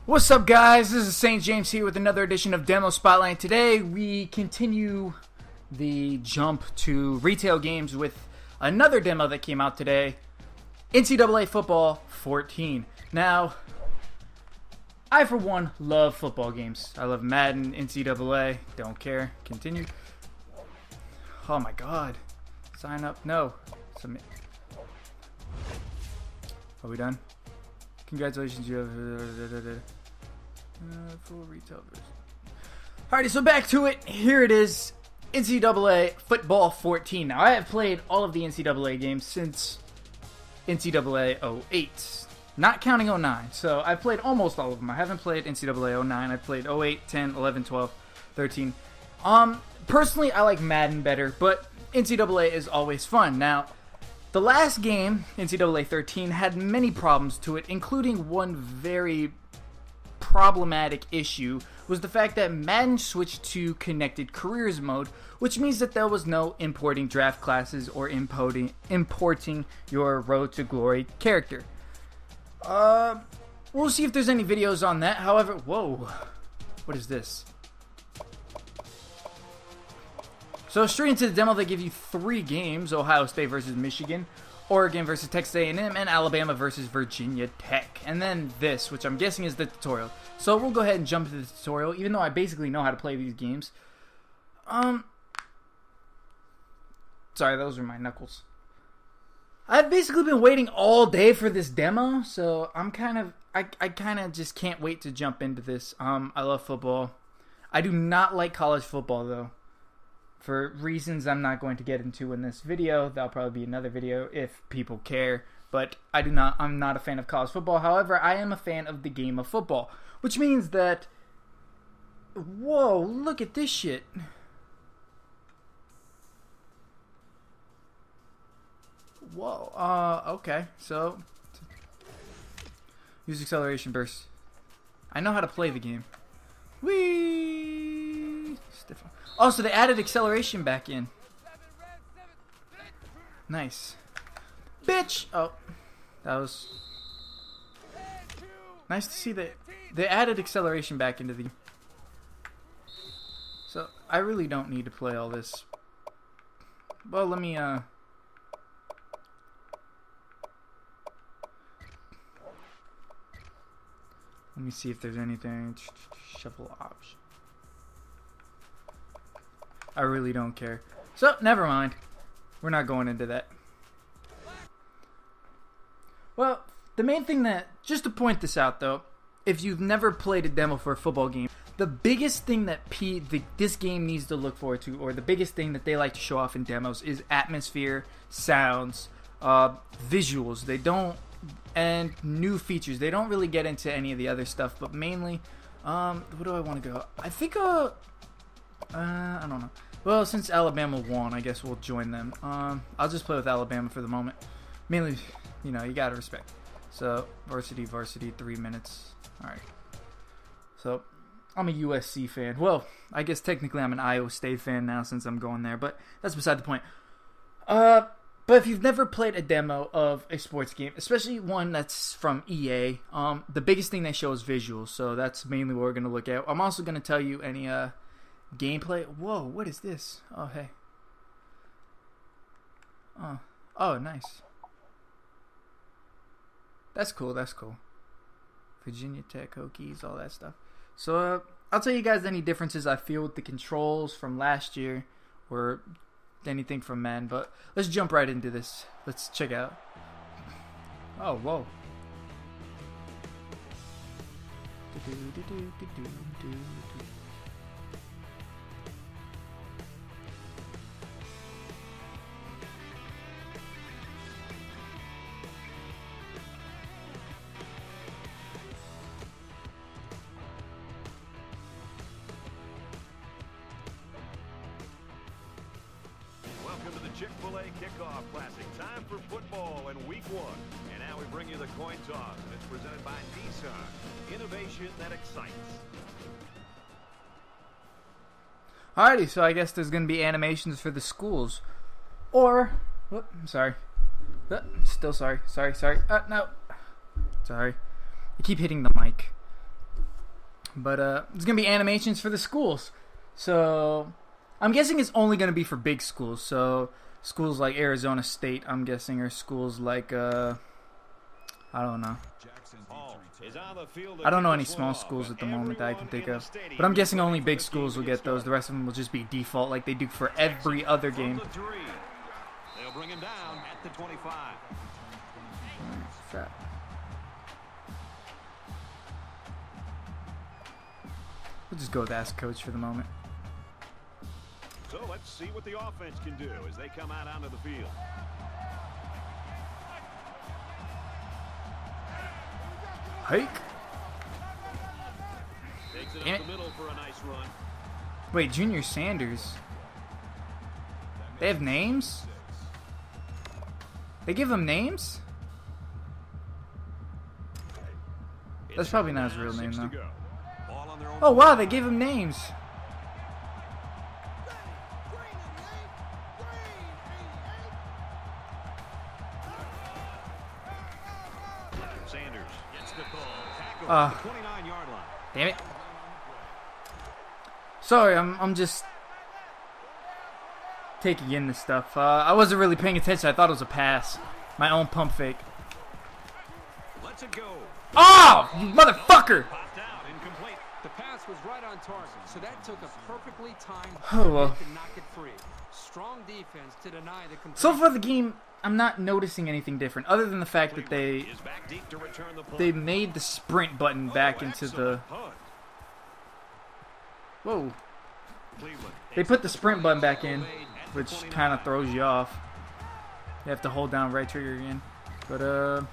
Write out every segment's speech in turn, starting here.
What's up, guys? This is St. James here with another edition of Demo Spotlight. Today we continue the jump to retail games with another demo that came out today, NCAA Football 14. Now, I for one love football games. I love Madden, NCAA, don't care. Continue. Oh my god. Sign up. No. Submit. Are we done? Congratulations, you have full retail version. Alrighty, so back to it. Here it is, NCAA Football 14. Now, I have played all of the NCAA games since NCAA 08, not counting 09. So I've played almost all of them. I haven't played NCAA 09. I played 08, 10, 11, 12, 13. Personally, I like Madden better, but NCAA is always fun. Now, the last game, NCAA 13, had many problems to it, including one very problematic issue, was the fact that Madden switched to connected careers mode, which means that there was no importing draft classes or importing your Road to Glory character. We'll see if there's any videos on that. However, whoa, what is this? So straight into the demo, they give you 3 games: Ohio State versus Michigan, Oregon versus Texas A&M, and Alabama versus Virginia Tech. And then this, which I'm guessing is the tutorial. So we'll go ahead and jump into the tutorial, even though I basically know how to play these games. Sorry, those are my knuckles. I've basically been waiting all day for this demo, so I kind of just can't wait to jump into this. I love football. I do not like college football, though, for reasons I'm not going to get into in this video. That'll probably be another video if people care. But I'm not a fan of college football. However, I am a fan of the game of football, which means that, whoa, look at this shit. Whoa, okay, so use acceleration burst. I know how to play the game. Whee! Stiff. Also, they added acceleration back in. Nice. Bitch! Oh, that was nice to see that they added acceleration back into the... So, I really don't need to play all this. Well, let me see if there's anything. Shuffle option. I really don't care. So, never mind. We're not going into that. Well, the main thing that, just to point this out though, if you've never played a demo for a football game, the biggest thing that this game needs to look forward to, or the biggest thing that they like to show off in demos, is atmosphere, sounds, visuals. They don't, and new features. They don't really get into any of the other stuff, but mainly, where do I want to go? I think, I don't know. Well, since Alabama won, I guess we'll join them. I'll just play with Alabama for the moment. Mainly, you know, you gotta respect. So, varsity, 3 minutes. Alright. So, I'm a USC fan. Well, I guess technically I'm an Iowa State fan now since I'm going there, but that's beside the point. But if you've never played a demo of a sports game, especially one that's from EA, the biggest thing they show is visuals. So, that's mainly what we're gonna look at. I'm also gonna tell you any, gameplay. Whoa, what is this? Oh, hey. Oh, nice. That's cool, that's cool. Virginia Tech, Hokies, all that stuff. So, I'll tell you guys any differences I feel with the controls from last year, or anything from Madden, but let's jump right into this. Let's check out. Oh, whoa. Welcome to the Chick-fil-A Kickoff Classic. Time for football in Week 1. And now we bring you the coin toss, and it's presented by Nissan. Innovation that excites. Alrighty, so I guess there's going to be animations for the schools. Or, whoop, I'm sorry. Still sorry. No. Sorry. I keep hitting the mic. But there's going to be animations for the schools. So I'm guessing it's only going to be for big schools. So schools like Arizona State, I'm guessing, or schools like, I don't know. I don't know any small schools at the moment that I can think of. But I'm guessing only big schools will get those. The rest of them will just be default like they do for every other game. They'll bring him down at the 25. We'll just go with Ask Coach for the moment. So let's see what the offense can do as they come out onto the field. Hike. Takes it up the middle for a nice run. Wait, Junior Sanders. They have names? They give them names? That's probably not his real name, though. Oh, wow, they gave him names. Sanders gets the ball. Tackle, 29-yard line. Damn it. Sorry, I'm just taking in this stuff. I wasn't really paying attention. I thought it was a pass. My own pump fake. Lets it go. Oh, you motherfucker! Popped out, incomplete. The pass was right on target, so that took a perfectly timed Oh, well. to knock it free. Strong defense to deny the complete. So far the game, I'm not noticing anything different, other than the fact that Is back deep to return the punt. they made the sprint button back into the. Excellent punt. Whoa! Cleveland They put the sprint button back in, which kind of throws you off. You have to hold down right trigger again. But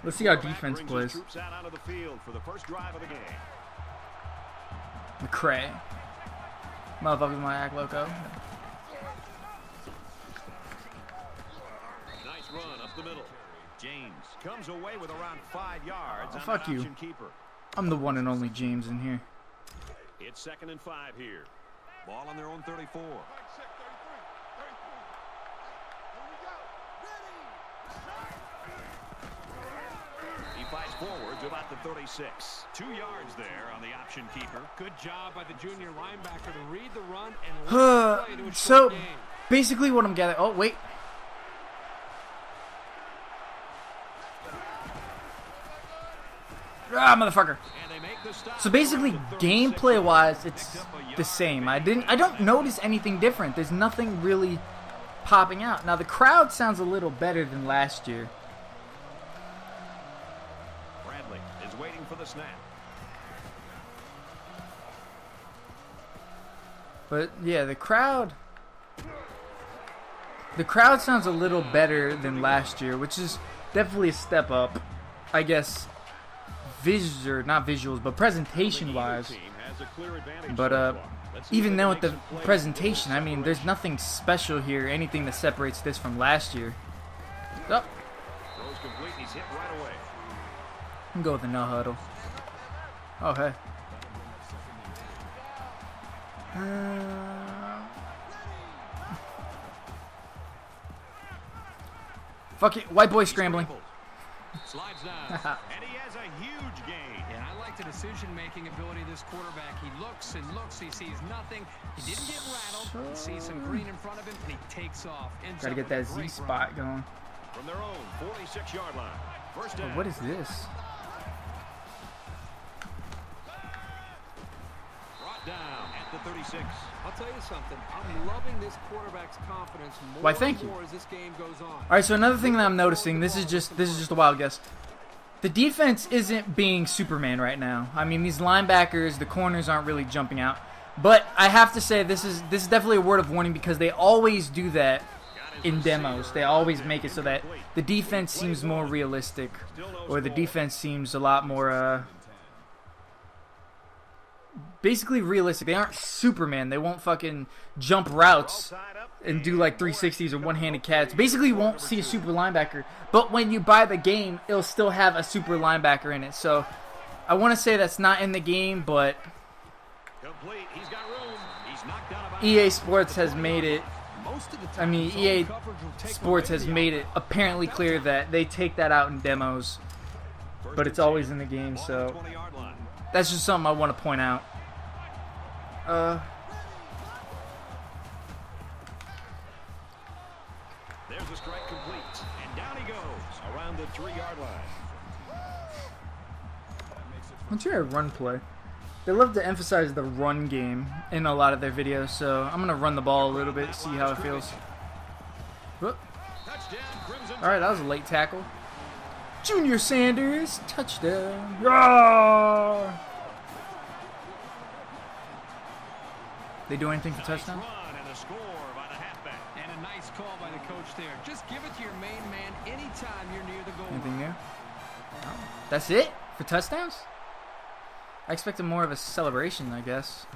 let's see how defense brings his plays. troops out onto the field for the first drive of the game. McCray, motherfuckers might act loco. Nice run up the middle. James comes away with around 5 yards. Oh, on fuck the you. option keeper. I'm the one and only James in here. It's 2nd and 5 here. Ball on their own 34. He fights forward to about the 36. 2 yards there on the option keeper. Good job by the junior linebacker to read the run and play to a So short game. basically, what I'm gathering. Oh wait. Ah, motherfucker. And they make the stop So basically, around the 36. gameplay-wise, it's the same. I don't notice anything different. There's nothing really popping out. Now the crowd sounds a little better than last year. Bradley is waiting for the snap. But yeah, the crowd sounds a little better than last year, which is definitely a step up, I guess. Not visuals, but presentation-wise. But even then with the presentation, I mean, there's nothing special here, anything that separates this from last year. Oh, Throws complete. He's hit right away. I can go with the no huddle. Oh, hey. Fuck it, white boy scrambling. Slides down, and he has a huge gain. And I like the decision-making ability of this quarterback. He looks and looks. He sees nothing. He didn't get rattled. He sees some green in front of him, and he takes off. Ends Gotta up get with a that Z great spot run. going. From their own 46-yard line. First down. But what is this? Brought down at the 36. I'll tell you something. I'm loving this quarterback's confidence more Why, thank and you. more as this game goes on. All right, so another thing that I'm noticing, this is just a wild guess. The defense isn't being Superman right now. I mean, these linebackers, the corners aren't really jumping out. But I have to say, this is definitely a word of warning because they always do that in demos. They always make it so that the defense seems more realistic, or the defense seems a lot more basically realistic. They aren't Superman. They won't fucking jump routes and do like 360s or one-handed cats. Basically, you won't see a super linebacker. But when you buy the game, it'll still have a super linebacker in it. So I want to say that's not in the game, but Complete. He's got room. He's knocked out about EA Sports has made it. Most of the time, I mean, zone EA coverage will take Sports away has the made it apparently clear that they take that out in demos, but it's always in the game. ball on So the 20-yard line. That's just something I want to point out. There's a strike complete, and down he goes around the 3-yard line. Let's try a run play. They love to emphasize the run game in a lot of their videos, so I'm gonna run the ball a little bit, see how it feels. Whoop. Alright, that was a late tackle. Junior Sanders, touchdown. Roar! They do anything for touchdown? And a nice call by the coach there. Just give it to your main man anytime you're near the goal. Anything new? No. That's it for touchdowns? I expected more of a celebration, I guess.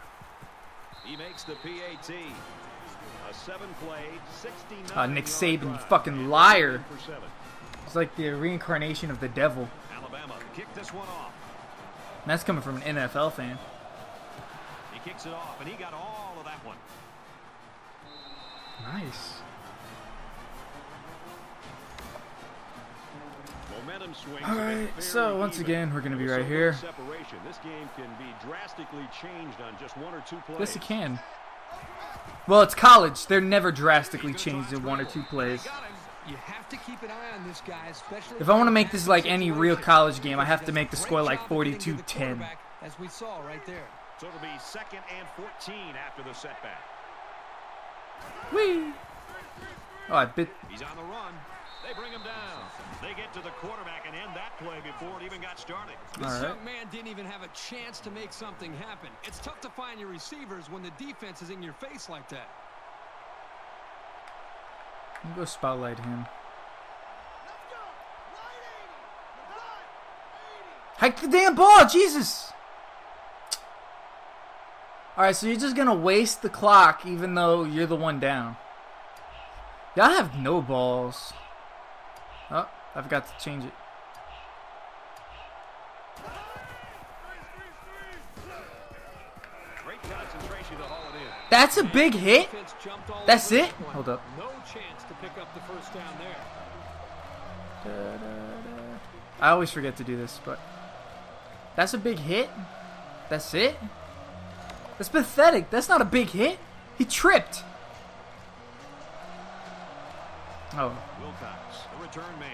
He makes the PAT. A 7-play, 69. Nick Saban, you fucking liar. It's like the reincarnation of the devil. Alabama kick this one off. And that's coming from an NFL fan. He kicks it off, and he got all of that one. Nice. Momentum swings. Alright, so once again, we're going to be right here. Separation. This game can be drastically changed on just 1 or 2 plays. Yes, it can. Well, it's college. They're never drastically changed in 1 or 2 plays. You have to keep an eye on this guy, especially if I want to make this like any real college game, I have to make the score like 42-10. As we saw right there. So it'll be 2nd and 14 after the setback. Whee! Oh, I bit. He's on the run. They bring him down. They get to the quarterback and end that play before it even got started. This young man didn't even have a chance to make something happen. It's tough to find your receivers when the defense is in your face like that. I'm gonna go spotlight him. Hike the damn ball, Jesus! Alright, so you're just gonna waste the clock even though you're the one down. Y'all have no balls. Oh, I forgot to change it. Great concentration to haul it in. That's a big hit? That's it? Hold up. No chance to pick up the first down there. I always forget to do this, but that's a big hit? That's it? That's pathetic. That's not a big hit. He tripped. Oh. Wilcox, the return man.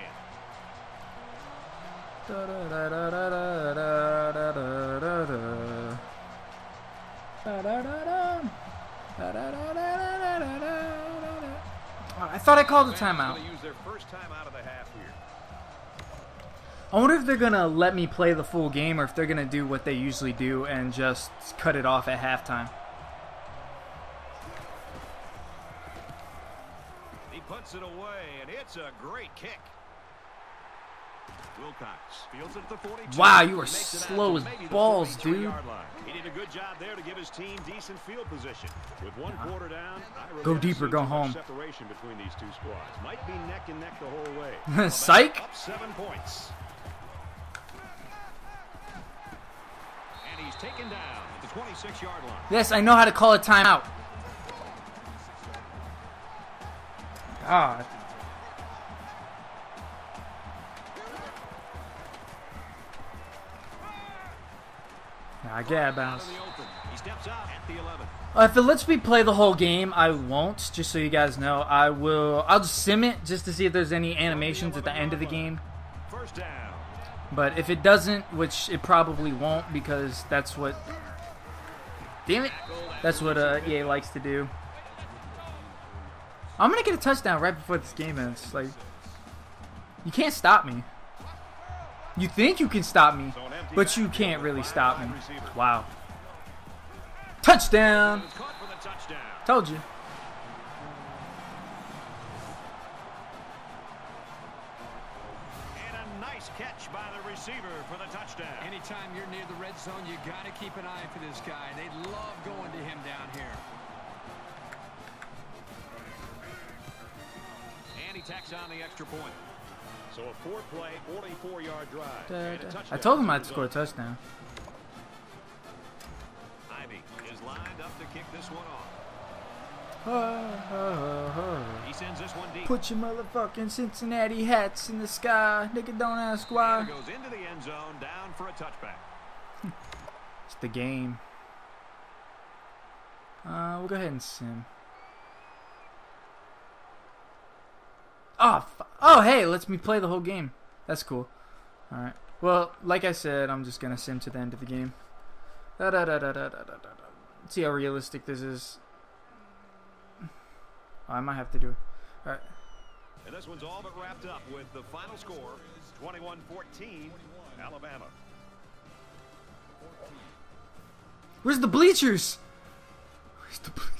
I thought I called a timeout. Use their first time out of the half here. I wonder if they're going to let me play the full game or if they're going to do what they usually do and just cut it off at halftime. He puts it away, and it's a great kick. Wilcox fields it at the 42. Wow, you are slow as balls, dude. He did a good job there to give his team decent field position. With 1 quarter down, go deeper, go home. Separation between these two squads might be neck and neck the whole way. Psych. Up 7 points. And he's taken down at the 26-yard line. Yes, I know how to call a timeout. God. I get bounce. He steps out at the 11. If it lets me play the whole game, I won't. Just so you guys know, I'll just sim it just to see if there's any animations at the end of the game. First down. But if it doesn't, which it probably won't, because that's what. Damn it! That's what EA likes to do. I'm gonna get a touchdown right before this game ends. Like, you can't stop me. You think you can stop me, but you can't really stop me. Wow. Touchdown! Told you. And a nice catch by the receiver for the touchdown. Anytime you're near the red zone, you got to keep an eye for this guy. They love going to him down here. And he tacks on the extra point. So a 4-play, 44-yard drive. I told him I'd score a touchdown. Ivy is lined up to kick this one off. He sends this one deep. Put your motherfucking Cincinnati hats in the sky. Nigga, don't ask why. Goes into the end zone, down for a touchback. the game. We'll go ahead and sim. Oh, hey, lets me play the whole game. That's cool. Alright. Well, like I said, I'm just going to sim to the end of the game. Let's see how realistic this is. Oh, I might have to do it. Alright. And this one's all but wrapped up with the final score, 21-14, Alabama. Where's the bleachers? Where's the bleachers?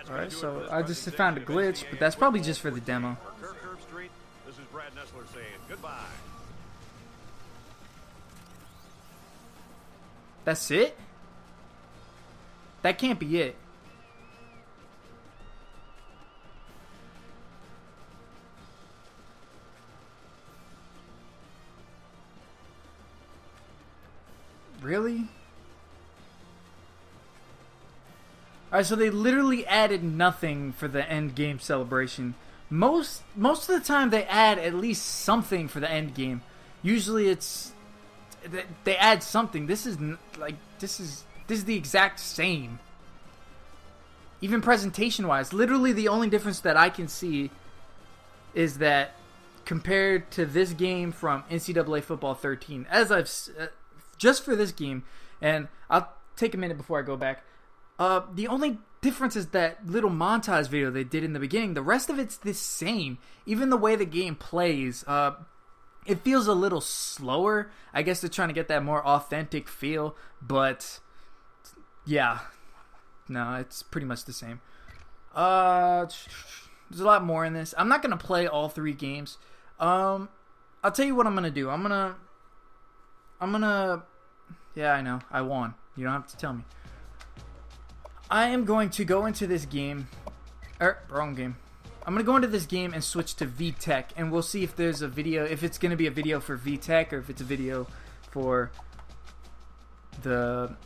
Alright, so I just found a glitch, but that's probably just for the demo. For Kirk Street, this is Brad Nessler saying goodbye. That's it? That can't be it. Really? Alright, so they literally added nothing for the end game celebration. Most of the time they add at least something for the end game. Usually it's they add something. This is the exact same. Even presentation wise, literally the only difference that I can see is that compared to this game from NCAA Football 13, as I've just for this game, and I'll take a minute before I go back. The only difference is that little montage video they did in the beginning. The rest of it's the same. Even the way the game plays, it feels a little slower. I guess they're trying to get that more authentic feel, but yeah, no, it's pretty much the same. There's a lot more in this. I'm not gonna play all 3 games. I'll tell you what I'm gonna do. I'm gonna. Yeah, I know. I won. You don't have to tell me. I am going to go into this game. Wrong game. I'm going to go into this game and switch to VTech, and we'll see if there's a video, if it's going to be a video for VTech or if it's a video for the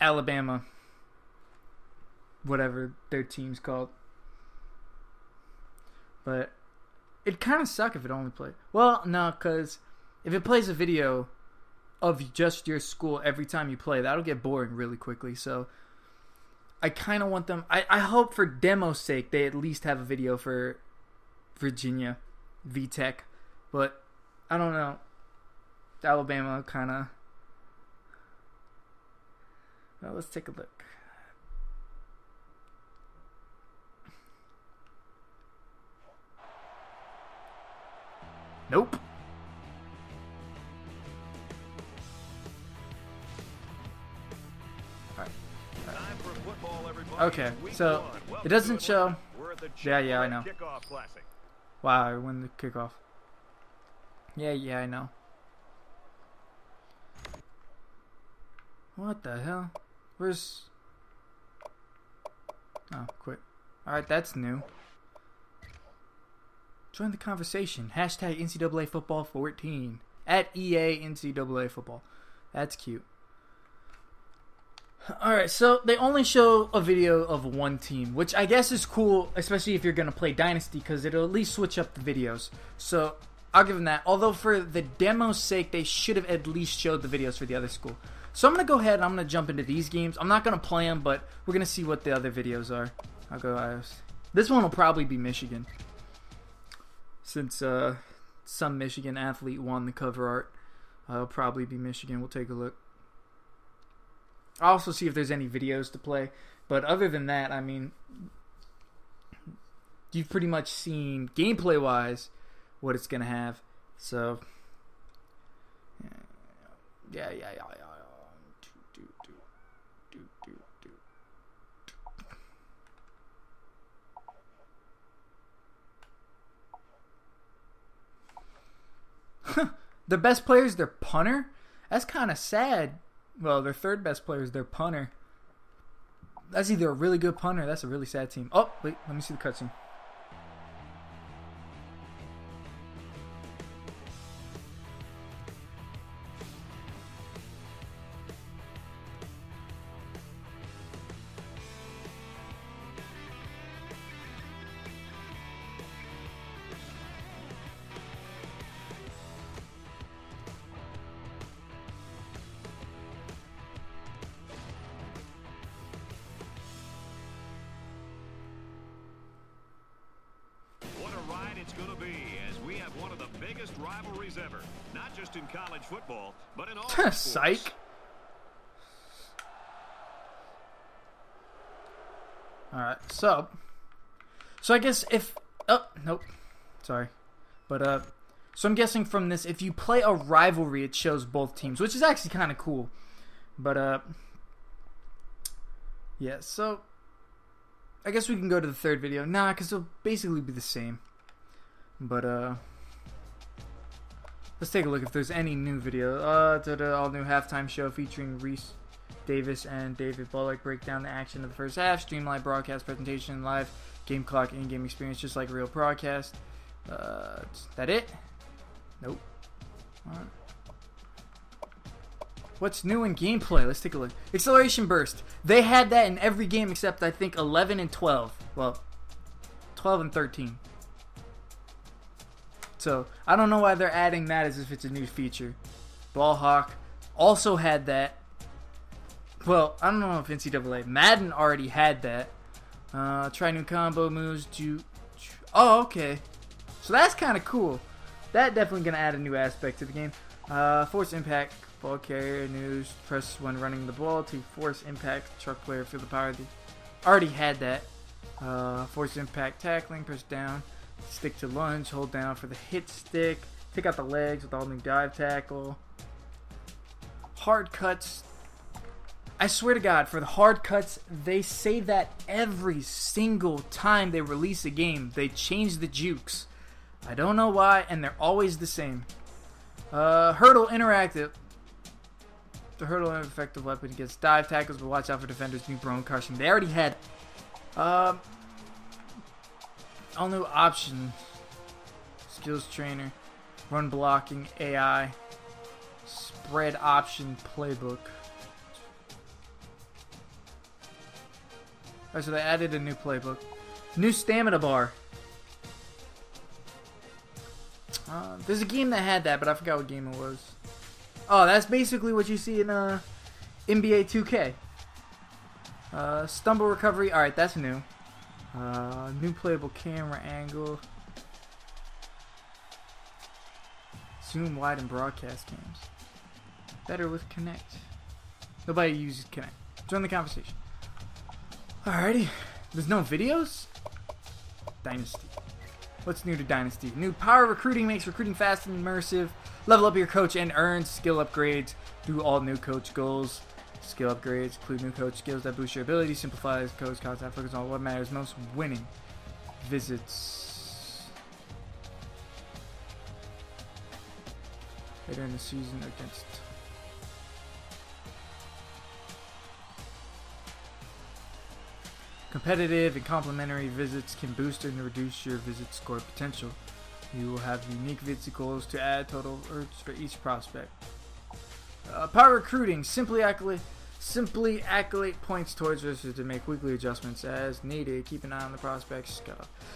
Alabama, whatever their team's called. But it'd kind of suck if it only played. Well, no, because if it plays a video of just your school every time you play, that'll get boring really quickly. So I kind of want them. I hope for demo's sake they at least have a video for Virginia VTech, but I don't know. Alabama kind of. Well, let's take a look. Nope. Okay, so it doesn't show. Yeah, I know. Wow, I win the kickoff. Yeah, I know. What the hell? Where's... Oh, quit. Alright, that's new. Join the conversation. Hashtag NCAA Football 14. At EA NCAA Football. That's cute. Alright, so they only show a video of one team, which I guess is cool, especially if you're going to play Dynasty, because it'll at least switch up the videos. So, I'll give them that. Although, for the demo's sake, they should have at least showed the videos for the other school. So, I'm going to go ahead and I'm going to jump into these games. I'm not going to play them, but we're going to see what the other videos are. I'll go Iowa. This one will probably be Michigan, since some Michigan athlete won the cover art. It'll probably be Michigan. We'll take a look. I'll also see if there's any videos to play. But other than that, I mean, you've pretty much seen gameplay-wise what it's going to have. So, yeah. The best player is their punter? That's kind of sad. Well, their third best player is their punter. That's either a really good punter or that's a really sad team. Oh, wait, let me see the cutscene. biggest rivalries ever, not just in college football, but in all sports. Psych. Alright, so I guess if... Oh, nope. Sorry. But, so I'm guessing from this, if you play a rivalry, it shows both teams, which is actually kind of cool. But, yeah, so I guess we can go to the third video. Nah, because it'll basically be the same. But, let's take a look if there's any new video. To the all-new halftime show featuring Reese Davis and David Bullock break down the action of the first half, streamlined broadcast presentation, live game clock, in-game experience, just like real broadcast. Is that it? Nope. Alright. What's new in gameplay? Let's take a look. Acceleration burst. They had that in every game except I think 11 and 12. Well, 12 and 13. So I don't know why they're adding that as if it's a new feature. Ball hawk also had that. Well, I don't know if NCAA. Madden already had that. Try new combo moves. Oh, okay. So that's kind of cool. That definitely going to add a new aspect to the game. Force impact. Ball carrier news. Press when running the ball to force impact. Truck player feel the power. Already had that. Force impact tackling. Press down. Stick to lunge. Hold down for the hit stick. Take out the legs with all new dive tackle. Hard cuts. I swear to God, for the hard cuts, they say that every single time they release a game. They change the jukes. I don't know why, and they're always the same. Hurdle interactive. The hurdle is an effective weapon against dive tackles, but watch out for defenders' new prone crushing. They already had all new option. Skills trainer. Run blocking AI. Spread option playbook. Alright, so they added a new playbook. New stamina bar. There's a game that had that, but I forgot what game it was. Oh, that's basically what you see in NBA 2K. Stumble recovery. Alright, that's new. New playable camera angle. Zoom wide and broadcast cams. Better with Connect. Nobody uses Connect. Join the conversation. Alrighty. There's no videos? Dynasty. What's new to Dynasty? New power recruiting makes recruiting fast and immersive. Level up your coach and earn skill upgrades. Do all new coach goals. Skill upgrades include new coach skills that boost your ability. Simplifies coach content. Focus on what matters most. Winning. Visits. Later in the season against... Competitive and complementary visits can boost and reduce your visit score potential. You will have unique visit goals to add total urge for each prospect. Power recruiting. Simply accolade points towards visitors to make weekly adjustments as needed. Keep an eye on the prospects.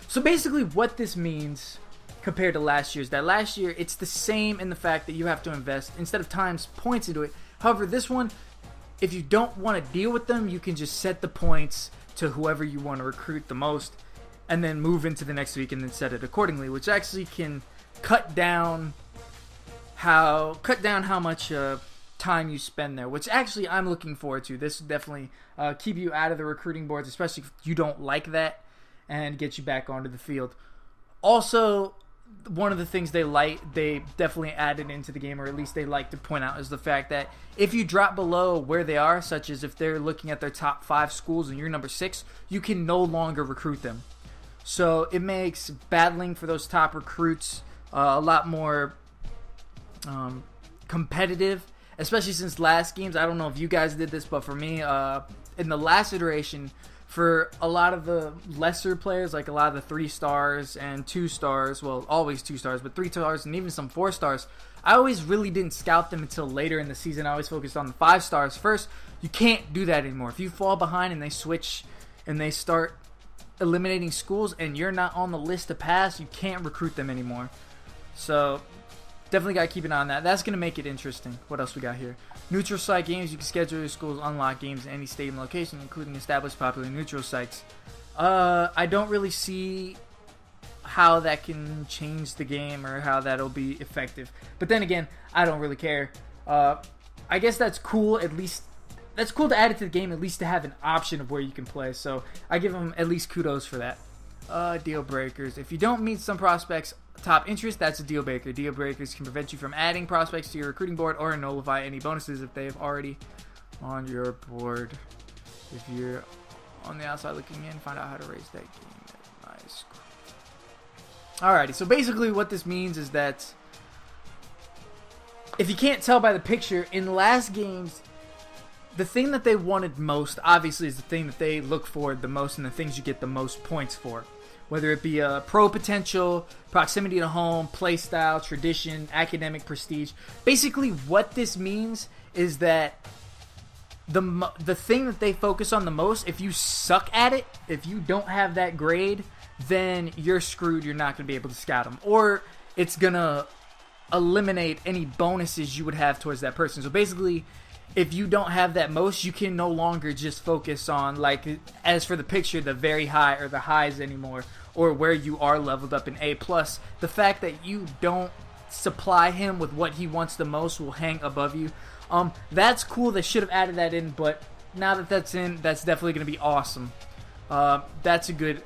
So basically what this means compared to last year's, that last year it's the same in the fact that you have to invest instead of times points into it. However, this one, if you don't want to deal with them, you can just set the points to whoever you want to recruit the most and then move into the next week and then set it accordingly, which actually can cut down how much time you spend there, which actually I'm looking forward to. This will definitely keep you out of the recruiting boards, especially if you don't like that, and get you back onto the field. Also, one of the things they definitely added into the game, or at least they like to point out, is the fact that if you drop below where they are, such as if they're looking at their top 5 schools and you're number 6, you can no longer recruit them. So it makes battling for those top recruits a lot more competitive, especially since last games, I don't know if you guys did this, but for me, in the last iteration, for a lot of the lesser players, like a lot of the 3 stars and 2 stars, well, always 2 stars, but 3 stars and even some 4 stars, I always really didn't scout them until later in the season. I always focused on the 5 stars first. You can't do that anymore. If you fall behind and they switch and they start eliminating schools and you're not on the list to pass, you can't recruit them anymore. So definitely got to keep an eye on that. That's going to make it interesting. What else we got here? Neutral site games. You can schedule your school's unlock games in any stadium location, including established popular neutral sites. I don't really see how that can change the game or how that'll be effective. But then again, I don't really care. I guess that's cool. At least that's cool to add it to the game. At least to have an option of where you can play. So I give them at least kudos for that. Deal breakers. If you don't meet some prospects' top interest, that's a deal breaker. Deal breakers can prevent you from adding prospects to your recruiting board or nullify any bonuses if they have already on your board. If you're on the outside looking in, find out how to raise that game. Nice. Alrighty, so basically what this means is that if you can't tell by the picture, in the last games, the thing that they wanted most, obviously, is the thing that they look for the most and the things you get the most points for. Whether it be a pro potential, proximity to home, play style, tradition, academic prestige. Basically, what this means is that the thing that they focus on the most, if you suck at it, if you don't have that grade, then you're screwed. You're not going to be able to scout them. Or it's going to eliminate any bonuses you would have towards that person. So basically, if you don't have that most, you can no longer just focus on, like, as for the picture, the very high or the highs anymore, or where you are leveled up in A+. The fact that you don't supply him with what he wants the most will hang above you. That's cool. They should have added that in, but now that that's in, that's definitely going to be awesome. That's a good...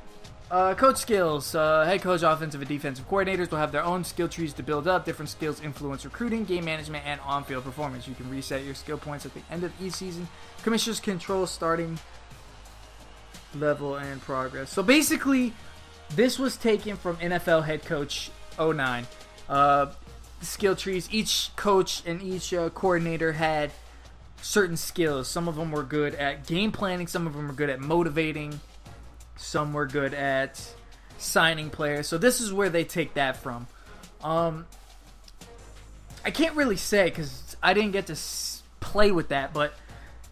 coach skills. Head coach, offensive and defensive coordinators will have their own skill trees to build up. Different skills influence recruiting, game management, and on-field performance. You can reset your skill points at the end of each season. Commissioners control starting level and progress. So basically, this was taken from NFL head coach 09. Skill trees. Each coach and each coordinator had certain skills. Some of them were good at game planning. Some of them were good at motivating. Some were good at signing players. So this is where they take that from. I can't really say because I didn't get to play with that, but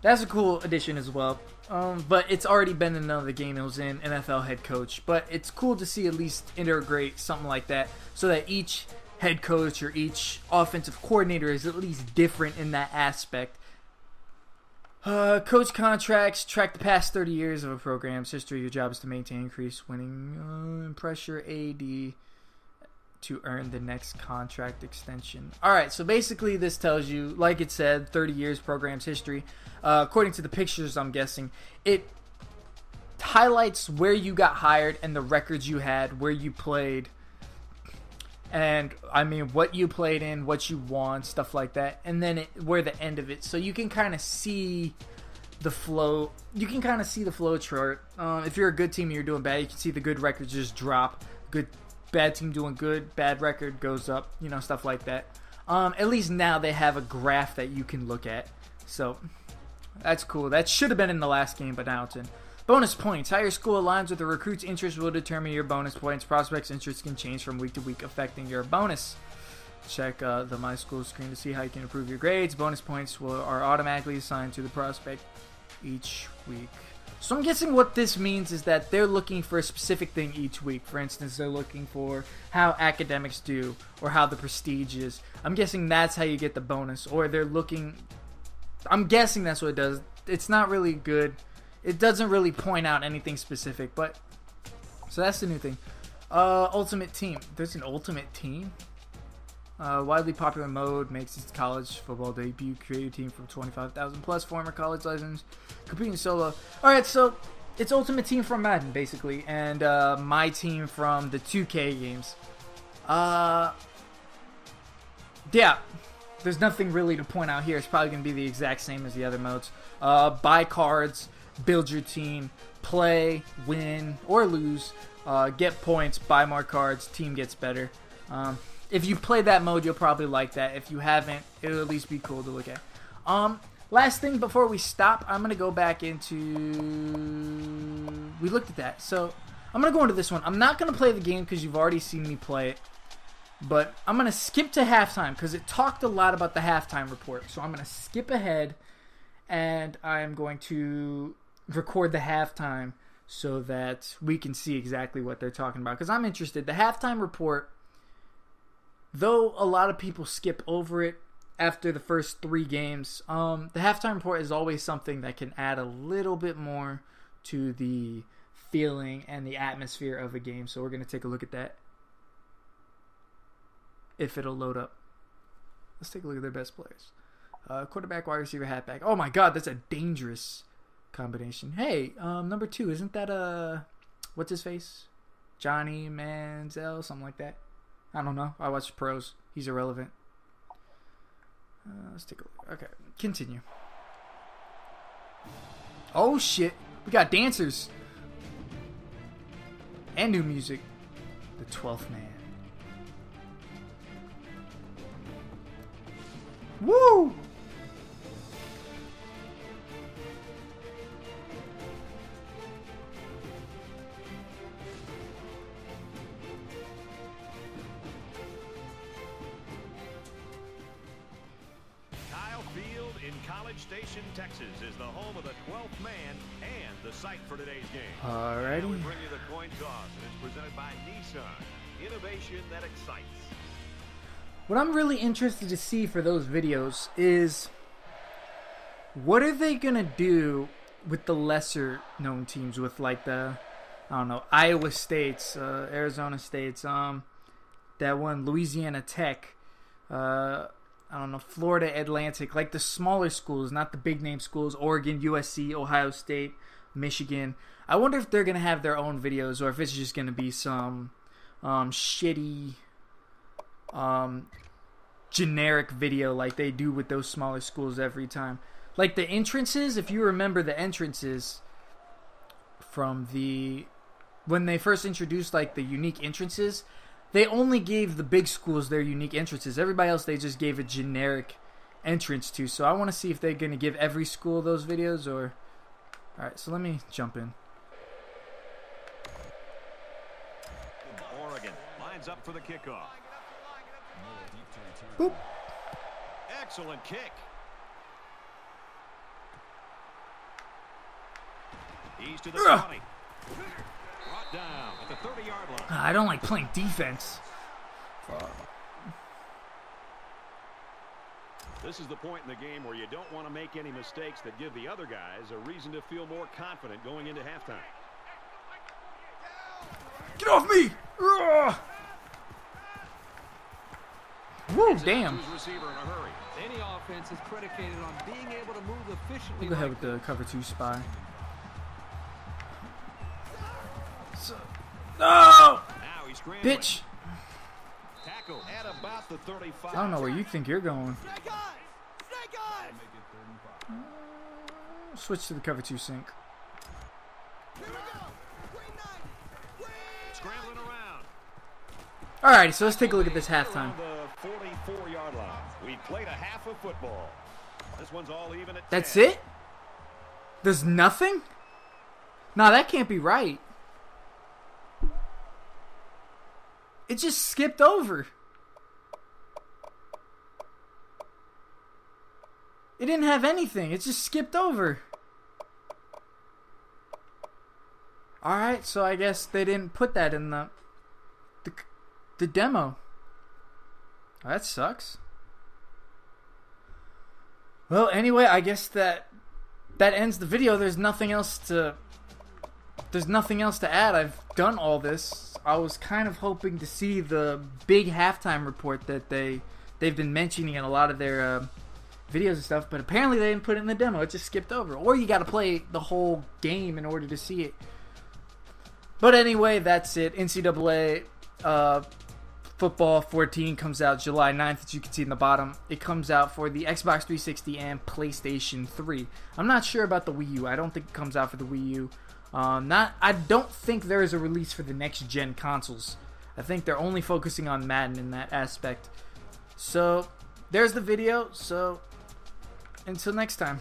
that's a cool addition as well. But it's already been in another game. It was in NFL head coach. But it's cool to see at least integrate something like that so that each head coach or each offensive coordinator is at least different in that aspect. Coach contracts track the past 30 years of a program's history. Your job is to maintain increased winning and pressure AD to earn the next contract extension. Alright, so basically this tells you, like it said, 30 years program's history. According to the pictures, I'm guessing, it highlights where you got hired and the records you had, where you played, and I mean what you played in, what you won, stuff like that, and then where the end of it. So you can kind of see the flow. You can kind of see the flow chart. If you're a good team and you're doing bad, you can see the good records just drop. Bad team doing good, bad record goes up. You know, stuff like that. At least now they have a graph that you can look at. So that's cool. That should have been in the last game, but now it's in. Bonus points. How your school aligns with the recruit's interest will determine your bonus points. Prospects' interests can change from week to week, affecting your bonus. Check the My School screen to see how you can improve your grades. Bonus points are automatically assigned to the prospect each week. So I'm guessing what this means is that they're looking for a specific thing each week. For instance, they're looking for how academics do or how the prestige is. I'm guessing that's how you get the bonus. Or they're looking... I'm guessing that's what it does. It's not really good. It doesn't really point out anything specific, but... So that's the new thing. Ultimate Team. There's an Ultimate Team? Widely popular mode makes its college football debut. Create a team from 25,000 plus former college legends. Competing solo. Alright, so it's Ultimate Team from Madden, basically. And my team from the 2K games. Yeah. There's nothing really to point out here. It's probably going to be the exact same as the other modes. Buy cards. Build your team, play, win, or lose, get points, buy more cards, team gets better. If you've played that mode, you'll probably like that. If you haven't, it'll at least be cool to look at. Last thing before we stop, I'm going to go back into... We looked at that. So, I'm going to go into this one. I'm not going to play the game because you've already seen me play it. But I'm going to skip to halftime because it talked a lot about the halftime report. So, I'm going to skip ahead and I'm going to record the halftime so that we can see exactly what they're talking about because I'm interested. The halftime report, though a lot of people skip over it after the first 3 games, the halftime report is always something that can add a little bit more to the feeling and the atmosphere of a game. So we're going to take a look at that if it'll load up. Let's take a look at their best players. Quarterback, wide receiver, halfback. Oh my God, that's a dangerous combination. Hey, number 2, isn't that what's his face? Johnny Manziel, something like that. I don't know. I watch pros. He's irrelevant. Let's take a look. Okay, continue. Oh shit, we got dancers and new music. The 12th man. Woo! Kyle Field in College Station, Texas is the home of the 12th man and the site for today's game. Alrighty. Now we bring you the coin toss, and it's presented by Nissan. Innovation that excites. What I'm really interested to see for those videos is what are they going to do with the lesser known teams, with like the, I don't know, Iowa States, Arizona States, that one, Louisiana Tech, I don't know, Florida Atlantic, like the smaller schools, not the big name schools, Oregon, USC, Ohio State, Michigan. I wonder if they're going to have their own videos or if it's just going to be some shitty generic video like they do with those smaller schools every time. Like the entrances, if you remember the entrances from when they first introduced like the unique entrances, they only gave the big schools their unique entrances. Everybody else they just gave a generic entrance to. So I want to see if they're going to give every school those videos or... Alright, so let me jump in. Oregon lines up for the kickoff. Boop. Excellent kick. He's to the 20. Brought down at the 30-yard line. I don't like playing defense. This is the point in the game where you don't want to make any mistakes that give the other guys a reason to feel more confident going into halftime. Get off me! Ugh. Woo, damn. Receiver in a hurry. Any offense is predicated on being able to move efficiently. We'll go ahead with the cover 2 spy. No! Now he's scrambling. Bitch! Tackle at about the 35. I don't know where you think you're going. Switch to the cover 2 sync. Scrambling around. Alrighty, so let's take a look at this halftime. The 44-yard line. We played a half of football. This one's all even at 10. That's it? There's nothing? Nah, that can't be right. It just skipped over. It didn't have anything. It just skipped over. Alright, so I guess they didn't put that in the demo. That sucks. Well, anyway, I guess that ends the video. There's nothing else to add. I've done all this. I was kind of hoping to see the big halftime report that they've been mentioning in a lot of their videos and stuff, but apparently they didn't put it in the demo. It just skipped over. Or you got to play the whole game in order to see it. But anyway, that's it. NCAA Football 14 comes out July 9th, as you can see in the bottom. It comes out for the Xbox 360 and PlayStation 3. I'm not sure about the Wii U. I don't think it comes out for the Wii U. I don't think there is a release for the next gen consoles. I think they're only focusing on Madden in that aspect. So, there's the video. So, until next time.